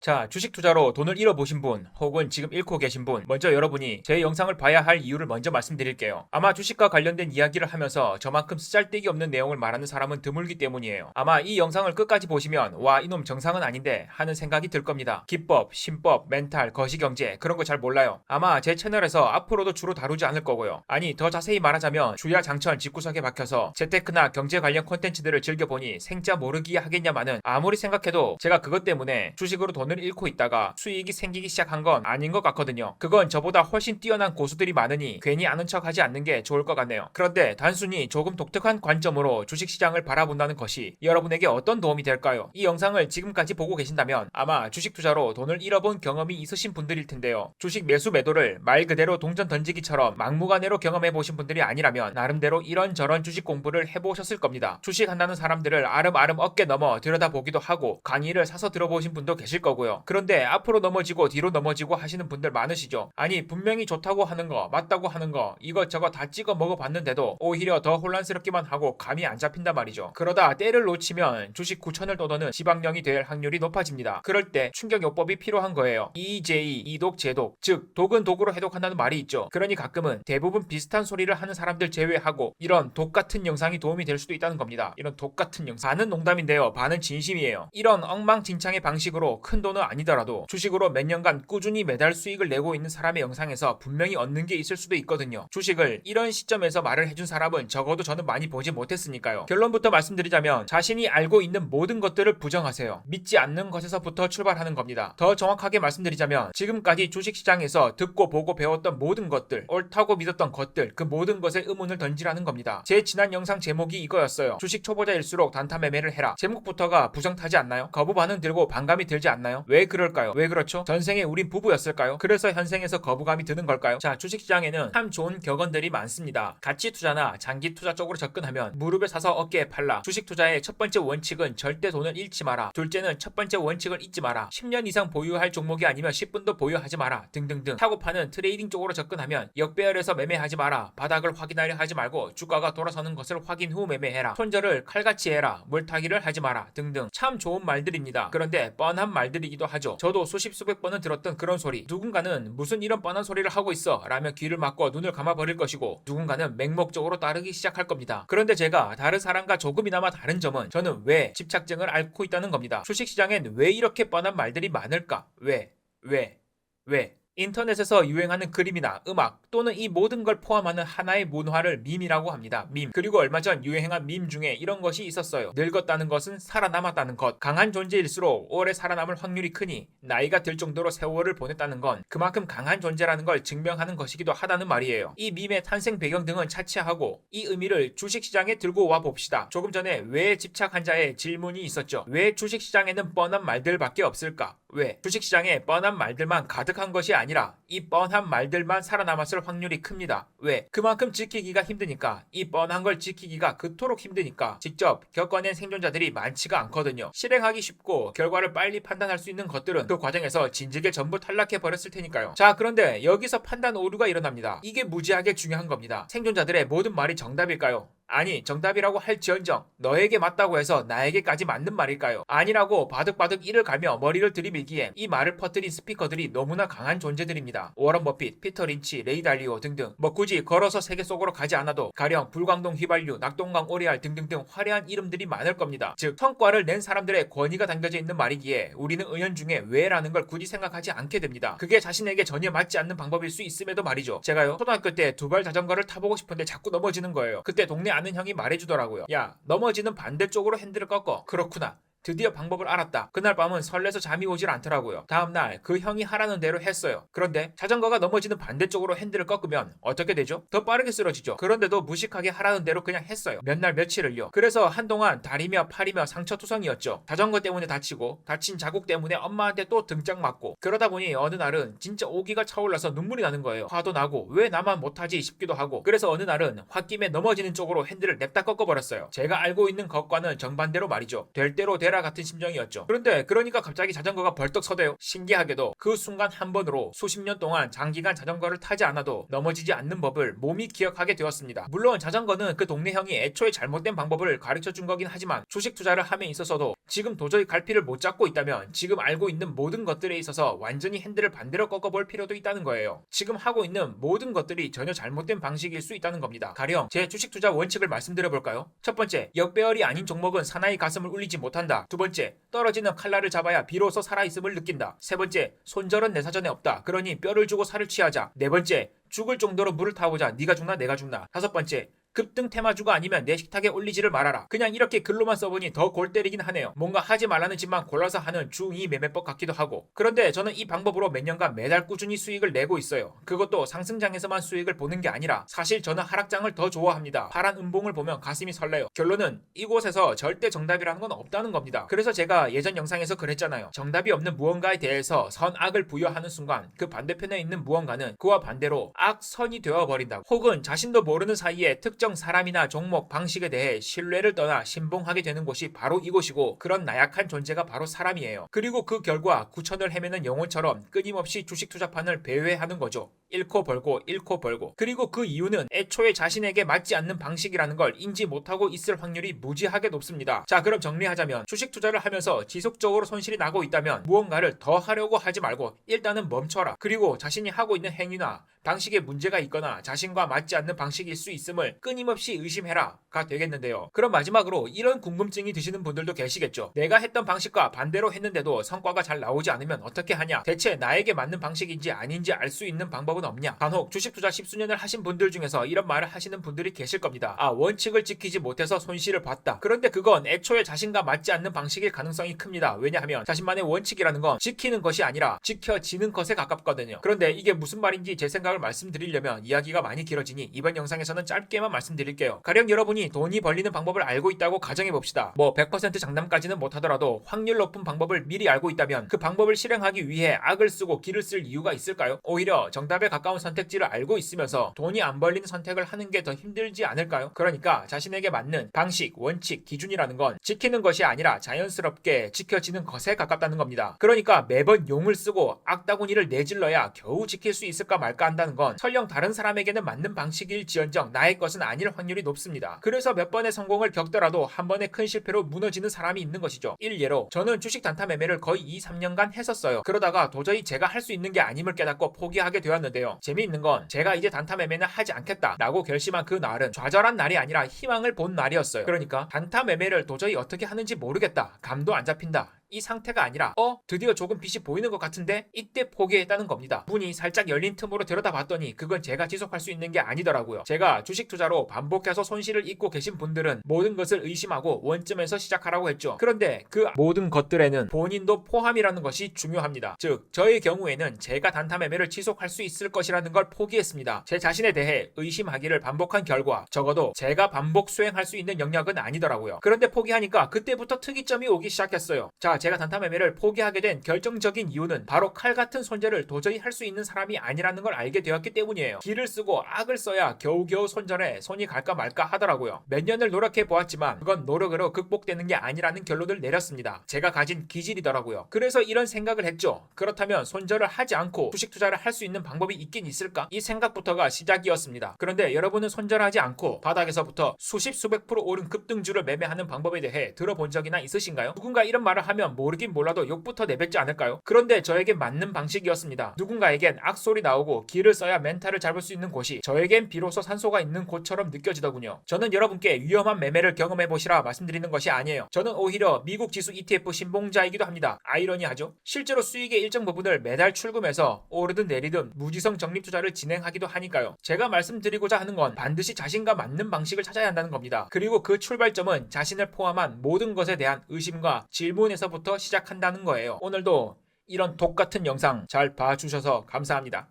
자, 주식 투자로 돈을 잃어보신 분, 혹은 지금 잃고 계신 분, 먼저 여러분이 제 영상을 봐야 할 이유를 먼저 말씀드릴게요. 아마 주식과 관련된 이야기를 하면서 저만큼 쓰잘데기 없는 내용을 말하는 사람은 드물기 때문이에요. 아마 이 영상을 끝까지 보시면 와, 이놈 정상은 아닌데 하는 생각이 들 겁니다. 기법, 신법, 멘탈, 거시경제 그런 거 잘 몰라요. 아마 제 채널에서 앞으로도 주로 다루지 않을 거고요. 아니, 더 자세히 말하자면 주야 장천 집구석에 박혀서 재테크나 경제 관련 콘텐츠들을 즐겨보니 생짜 모르기 하겠냐마는 아무리 생각해도 제가 그것 때문에 주식으로 돈을 잃고 있다가 수익이 생기기 시작한 건 아닌 것 같거든요. 그건 저보다 훨씬 뛰어난 고수들이 많으니 괜히 아는 척 하지 않는 게 좋을 것 같네요. 그런데 단순히 조금 독특한 관점으로 주식시장을 바라본다는 것이 여러분에게 어떤 도움이 될까요? 이 영상을 지금까지 보고 계신다면 아마 주식 투자로 돈을 잃어본 경험이 있으신 분들일 텐데요. 주식 매수 매도를 말 그대로 동전 던지기처럼 막무가내로 경험해 보신 분들이 아니라면 나름대로 이런저런 주식 공부를 해보셨을 겁니다. 주식한다는 사람들을 아름아름 어깨 넘어 들여다보기도 하고 강의를 사서 들어보신 분도 계실 거고요. 그런데 앞으로 넘어지고 뒤로 넘어지고 하시는 분들 많으시죠. 아니, 분명히 좋다고 하는 거, 맞다고 하는 거 이것저것 다 찍어 먹어봤는데도 오히려 더 혼란스럽기만 하고 감이 안 잡힌단 말이죠. 그러다 때를 놓치면 주식 9천을 떠도는 지방령이 될 확률이 높아집니다. 그럴 때 충격요법이 필요한 거예요. EJ, 이독, 제독, 즉 독은 독으로 해독한다는 말이 있죠. 그러니 가끔은 대부분 비슷한 소리를 하는 사람들 제외하고 이런 독 같은 영상이 도움이 될 수도 있다는 겁니다. 이런 독 같은 영상. 반은 농담인데요, 반은 진심이에요. 이런 엉망진창의 방식으로 큰 돈은 아니더라도 주식으로 몇 년간 꾸준히 매달 수익을 내고 있는 사람의 영상에서 분명히 얻는 게 있을 수도 있거든요. 주식을 이런 시점에서 말을 해준 사람은 적어도 저는 많이 보지 못했으니까요. 결론부터 말씀드리자면 자신이 알고 있는 모든 것들을 부정하세요. 믿지 않는 것에서부터 출발하는 겁니다. 더 정확하게 말씀드리자면 지금까지 주식시장에서 듣고 보고 배웠던 모든 것들, 옳다고 믿었던 것들, 그 모든 것에 의문을 던지라는 겁니다. 제 지난 영상 제목이 이거였어요. 주식 초보자일수록 단타 매매를 해라. 제목부터가 부정타지 않나요? 거부 반응 들고 반감이 들지 않나요? 왜 그럴까요? 왜 그렇죠? 전생에 우린 부부였을까요? 그래서 현생에서 거부감이 드는 걸까요? 자, 주식시장에는 참 좋은 격언들이 많습니다. 가치 투자나 장기 투자 쪽으로 접근하면 무릎에 사서 어깨에 팔라. 주식 투자의 첫 번째 원칙은 절대 돈을 잃지 마라. 둘째는 첫 번째 원칙을 잊지 마라. 10년 이상 보유할 종목이 아니면 10분도 보유하지 마라. 등등등. 사고 파는 트레이딩 쪽으로 접근하면 역배열해서 매매하지 마라. 바닥을 확인하려 하지 말고 주가가 돌아서는 것을 확인 후 매매해라. 손절을 칼같이 해라. 물타기를 하지 마라. 등등. 참 좋은 말들입니다. 그런데 뻔한 말들이기도 하죠. 저도 수십 수백 번은 들었던 그런 소리. 누군가는 무슨 이런 뻔한 소리를 하고 있어 라며 귀를 막고 눈을 감아버릴 것이고 누군가는 맹목적으로 따르기 시작할 겁니다. 그런데 제가 다른 사람과 조금이나마 다른 점은 저는 왜 집착증을 앓고 있다는 겁니다. 주식시장엔 왜 이렇게 뻔한 말들이 많을까? 왜? 인터넷에서 유행하는 그림이나 음악 또는 이 모든 걸 포함하는 하나의 문화를 밈이라고 합니다. 밈. 그리고 얼마 전 유행한 밈 중에 이런 것이 있었어요. 늙었다는 것은 살아남았다는 것. 강한 존재일수록 오래 살아남을 확률이 크니 나이가 들 정도로 세월을 보냈다는 건 그만큼 강한 존재라는 걸 증명하는 것이기도 하다는 말이에요. 이 밈의 탄생 배경 등은 차치하고 이 의미를 주식시장에 들고 와 봅시다. 조금 전에 왜 집착한 자의 질문이 있었죠. 왜 주식시장에는 뻔한 말들밖에 없을까? 왜? 주식시장에 뻔한 말들만 가득한 것이 아니라 이 뻔한 말들만 살아남았을 확률이 큽니다. 왜? 그만큼 지키기가 힘드니까. 이 뻔한 걸 지키기가 그토록 힘드니까 직접 겪어낸 생존자들이 많지가 않거든요. 실행하기 쉽고 결과를 빨리 판단할 수 있는 것들은 그 과정에서 진즉에 전부 탈락해버렸을 테니까요. 자, 그런데 여기서 판단 오류가 일어납니다. 이게 무지하게 중요한 겁니다. 생존자들의 모든 말이 정답일까요? 아니, 정답이라고 할지언정 너에게 맞다고 해서 나에게까지 맞는 말일까요? 아니라고 바득바득 이를 갈며 머리를 들이밀기에 이 말을 퍼뜨린 스피커들이 너무나 강한 존재들입니다. 워런 버핏, 피터 린치, 레이 달리오 등등. 뭐 굳이 걸어서 세계 속으로 가지 않아도 가령 불광동 휘발유, 낙동강 오리알 등등등 화려한 이름들이 많을 겁니다. 즉 성과를 낸 사람들의 권위가 담겨져 있는 말이기에 우리는 은연중에 왜라는 걸 굳이 생각하지 않게 됩니다. 그게 자신에게 전혀 맞지 않는 방법일 수 있음에도 말이죠. 제가요, 초등학교 때 두발 자전거를 타보고 싶은데 자꾸 넘어지는 거예요. 그때 동네 아는 형이 말해주더라고요. 야, 넘어지는 반대쪽으로 핸들을 꺾어. 그렇구나. 드디어 방법을 알았다. 그날 밤은 설레서 잠이 오질 않더라고요. 다음날 그 형이 하라는 대로 했어요. 그런데 자전거가 넘어지는 반대쪽으로 핸들을 꺾으면 어떻게 되죠? 더 빠르게 쓰러지죠. 그런데도 무식하게 하라는 대로 그냥 했어요. 몇 날 며칠을요. 그래서 한동안 다리며 팔이며 상처투성이었죠. 자전거 때문에 다치고 다친 자국 때문에 엄마한테 또 등짝 맞고 그러다 보니 어느 날은 진짜 오기가 차올라서 눈물이 나는 거예요. 화도 나고 왜 나만 못하지 싶기도 하고. 그래서 어느 날은 홧김에 넘어지는 쪽으로 핸들을 냅다 꺾어버렸어요. 제가 알고 있는 것과는 정반대로 말이죠. 될 대로 돼 죽여라 같은 심정이었죠. 그런데 그러니까 갑자기 자전거가 벌떡 서대요. 신기하게도 그 순간 한 번으로 수십 년 동안 장기간 자전거를 타지 않아도 넘어지지 않는 법을 몸이 기억하게 되었습니다. 물론 자전거는 그 동네 형이 애초에 잘못된 방법을 가르쳐 준 거긴 하지만 주식 투자를 함에 있어서도 지금 도저히 갈피를 못 잡고 있다면 지금 알고 있는 모든 것들에 있어서 완전히 핸들을 반대로 꺾어볼 필요도 있다는 거예요. 지금 하고 있는 모든 것들이 전혀 잘못된 방식일 수 있다는 겁니다. 가령 제 주식 투자 원칙을 말씀드려볼까요? 첫 번째, 역배열이 아닌 종목은 사나이 가슴을 울리지 못한다. 두 번째, 떨어지는 칼날을 잡아야 비로소 살아있음을 느낀다. 세 번째, 손절은 내 사전에 없다. 그러니 뼈를 주고 살을 취하자. 네 번째, 죽을 정도로 물을 타보자. 네가 죽나 내가 죽나. 다섯 번째, 급등 테마주가 아니면 내 식탁에 올리지를 말아라. 그냥 이렇게 글로만 써보니 더 골 때리긴 하네요. 뭔가 하지 말라는 짓만 골라서 하는 중2 매매법 같기도 하고. 그런데 저는 이 방법으로 몇 년간 매달 꾸준히 수익을 내고 있어요. 그것도 상승장에서만 수익을 보는 게 아니라 사실 저는 하락장을 더 좋아합니다. 파란 음봉을 보면 가슴이 설레요. 결론은 이곳에서 절대 정답이라는 건 없다는 겁니다. 그래서 제가 예전 영상에서 그랬잖아요. 정답이 없는 무언가에 대해서 선악을 부여하는 순간 그 반대편에 있는 무언가는 그와 반대로 악선이 되어버린다. 혹은 자신도 모르는 사이에 특정 사람이나 종목, 방식에 대해 신뢰를 떠나 신봉하게 되는 곳이 바로 이곳이고 그런 나약한 존재가 바로 사람이에요. 그리고 그 결과 구천을 헤매는 영혼처럼 끊임없이 주식 투자판을 배회하는 거죠. 잃고 벌고 잃고 벌고. 그리고 그 이유는 애초에 자신에게 맞지 않는 방식이라는 걸 인지 못하고 있을 확률이 무지하게 높습니다. 자, 그럼 정리하자면 주식 투자를 하면서 지속적으로 손실이 나고 있다면 무언가를 더 하려고 하지 말고 일단은 멈춰라. 그리고 자신이 하고 있는 행위나 방식에 문제가 있거나 자신과 맞지 않는 방식일 수 있음을 끊임없이 의심해라가 되겠는데요. 그럼 마지막으로 이런 궁금증이 드시는 분들도 계시겠죠. 내가 했던 방식과 반대로 했는데도 성과가 잘 나오지 않으면 어떻게 하냐? 대체 나에게 맞는 방식인지 아닌지 알 수 있는 방법은 없냐? 간혹 주식 투자 10수년을 하신 분들 중에서 이런 말을 하시는 분들이 계실 겁니다. 아, 원칙을 지키지 못해서 손실을 봤다. 그런데 그건 애초에 자신과 맞지 않는 방식일 가능성이 큽니다. 왜냐하면 자신만의 원칙이라는 건 지키는 것이 아니라 지켜지는 것에 가깝거든요. 그런데 이게 무슨 말인지 제 생각을 말씀드리려면 이야기가 많이 길어지니 이번 영상에서는 짧게만 말씀드릴게요. 가령 여러분이 돈이 벌리는 방법을 알고 있다고 가정해봅시다. 뭐 100% 장담까지는 못하더라도 확률 높은 방법을 미리 알고 있다면 그 방법을 실행하기 위해 악을 쓰고 기를 쓸 이유가 있을까요? 오히려 정답에 가까운 선택지를 알고 있으면서 돈이 안 벌리는 선택을 하는 게 더 힘들지 않을까요? 그러니까 자신에게 맞는 방식, 원칙, 기준이라는 건 지키는 것이 아니라 자연스럽게 지켜지는 것에 가깝다는 겁니다. 그러니까 매번 용을 쓰고 악다구니를 내질러야 겨우 지킬 수 있을까 말까 한다는 건 설령 다른 사람에게는 맞는 방식일지언정 나의 것은 아닐 확률이 높습니다. 그래서 몇 번의 성공을 겪더라도 한 번의 큰 실패로 무너지는 사람이 있는 것이죠. 일례로 저는 주식 단타 매매를 거의 2-3년간 했었어요. 그러다가 도저히 제가 할 수 있는 게 아님을 깨닫고 포기하게 되었는데요. 재미있는 건 제가 이제 단타 매매는 하지 않겠다 라고 결심한 그 날은 좌절한 날이 아니라 희망을 본 날이었어요. 그러니까 단타 매매를 도저히 어떻게 하는지 모르겠다, 감도 안 잡힌다, 이 상태가 아니라 드디어 조금 빛이 보이는 것 같은데 이때 포기했다는 겁니다. 문이 살짝 열린 틈으로 들여다봤더니 그건 제가 지속할 수 있는 게 아니더라고요. 제가 주식 투자로 반복해서 손실을 입고 계신 분들은 모든 것을 의심하고 원점에서 시작하라고 했죠. 그런데 그 모든 것들에는 본인도 포함이라는 것이 중요합니다. 즉 저의 경우에는 제가 단타 매매를 지속할 수 있을 것이라는 걸 포기했습니다. 제 자신에 대해 의심하기를 반복한 결과 적어도 제가 반복 수행할 수 있는 영역은 아니더라고요. 그런데 포기하니까 그때부터 특이점이 오기 시작했어요. 자, 제가 단타 매매를 포기하게 된 결정적인 이유는 바로 칼 같은 손절을 도저히 할 수 있는 사람이 아니라는 걸 알게 되었기 때문이에요. 기를 쓰고 악을 써야 겨우겨우 손절에 손이 갈까 말까 하더라고요. 몇 년을 노력해 보았지만 그건 노력으로 극복되는 게 아니라는 결론을 내렸습니다. 제가 가진 기질이더라고요. 그래서 이런 생각을 했죠. 그렇다면 손절을 하지 않고 주식 투자를 할 수 있는 방법이 있긴 있을까? 이 생각부터가 시작이었습니다. 그런데 여러분은 손절하지 않고 바닥에서부터 수십 수백 프로 오른 급등주를 매매하는 방법에 대해 들어본 적이나 있으신가요? 누군가 이런 말을 하면 모르긴 몰라도 욕부터 내뱉지 않을까요? 그런데 저에겐 맞는 방식이었습니다. 누군가에겐 악소리 나오고 기를 써야 멘탈을 잡을 수 있는 곳이 저에겐 비로소 산소가 있는 곳처럼 느껴지더군요. 저는 여러분께 위험한 매매를 경험해보시라 말씀드리는 것이 아니에요. 저는 오히려 미국 지수 ETF 신봉자이기도 합니다. 아이러니하죠? 실제로 수익의 일정 부분을 매달 출금해서 오르든 내리든 무지성 적립 투자를 진행하기도 하니까요. 제가 말씀드리고자 하는 건 반드시 자신과 맞는 방식을 찾아야 한다는 겁니다. 그리고 그 출발점은 자신을 포함한 모든 것에 대한 의심과 질문에서부터 시작한다는 거예요. 오늘도 이런 독 같은 영상 잘 봐주셔서 감사합니다.